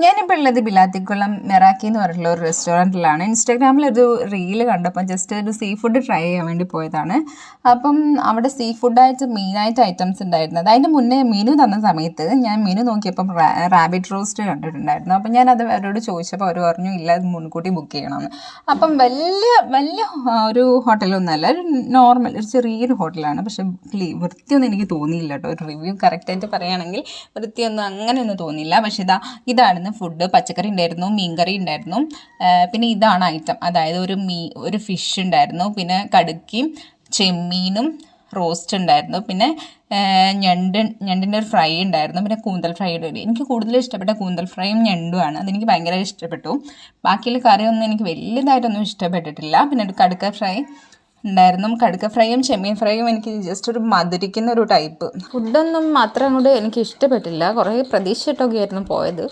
ഞാനിപ്പോൾ ഉള്ളത് ബിലാത്തിക്കുളം മെറാക്കി എന്ന് പറഞ്ഞിട്ടുള്ള ഒരു റെസ്റ്റോറൻറ്റിലാണ്. ഇൻസ്റ്റാഗ്രാമിലൊരു റീല് കണ്ടപ്പോൾ ജസ്റ്റ് ഒരു സീ ഫുഡ് ട്രൈ ചെയ്യാൻ വേണ്ടി പോയതാണ്. അപ്പം അവിടെ സീ ഫുഡായിട്ട് മെയിനായിട്ട് ഐറ്റംസ് ഉണ്ടായിരുന്നത്. അതിൻ്റെ മുന്നേ മെനു തന്ന സമയത്ത് ഞാൻ മെനു നോക്കിയപ്പം റാബിറ്റ് റോസ്റ്റ് കണ്ടിട്ടുണ്ടായിരുന്നു. അപ്പം ഞാനത് അവരോട് ചോദിച്ചപ്പോൾ അവർ പറഞ്ഞു ഇല്ല, അത് മുൻകൂട്ടി ബുക്ക് ചെയ്യണമെന്ന്. അപ്പം വലിയ ഒരു ഹോട്ടലൊന്നുമല്ല, ഒരു നോർമൽ ഒരു ചെറിയൊരു ഹോട്ടലാണ്. പക്ഷെ വൃത്തിയൊന്നും എനിക്ക് തോന്നിയില്ല കേട്ടോ. ഒരു റിവ്യൂ കറക്റ്റായിട്ട് പറയുകയാണെങ്കിൽ വൃത്തിയൊന്നും അങ്ങനെയൊന്നും തോന്നിയില്ല. പക്ഷെ ഇതാണ് ഫുഡ്. പച്ചക്കറി ഉണ്ടായിരുന്നു, മീൻകറി ഉണ്ടായിരുന്നു, പിന്നെ ഇതാണ് ഐറ്റം. അതായത് ഒരു ഫിഷ് ഉണ്ടായിരുന്നു, പിന്നെ കടുക്കിയും ചെമ്മീനും റോസ്റ്റ് ഉണ്ടായിരുന്നു, പിന്നെ ഞണ്ടിൻ്റെ ഒരു ഫ്രൈ ഉണ്ടായിരുന്നു, പിന്നെ കൂന്തൽ ഫ്രൈ ഉണ്ടായിരുന്നു. എനിക്ക് കൂടുതലും ഇഷ്ടപ്പെട്ട കൂന്തൽ ഫ്രൈയും ഞണ്ടുമാണ്. അതെനിക്ക് ഭയങ്കര ഇഷ്ടപ്പെട്ടു. ബാക്കിയുള്ള കറിയൊന്നും എനിക്ക് വലിയതായിട്ടൊന്നും ഇഷ്ടപ്പെട്ടിട്ടില്ല. പിന്നെ ഒരു കടുക്ക ഫ്രൈ ഉണ്ടായിരുന്നു. കടുക്ക ഫ്രൈയും ചെമ്മീൻ ഫ്രൈയും എനിക്ക് ജസ്റ്റ് ഒരു മധുരിക്കുന്ന ഒരു ടൈപ്പ്. ഫുഡൊന്നും അത്ര അങ്ങോട്ട് എനിക്ക് ഇഷ്ടപ്പെട്ടില്ല. കുറേ പ്രതീക്ഷിച്ചിട്ടൊക്കെ ആയിരുന്നു പോയത്.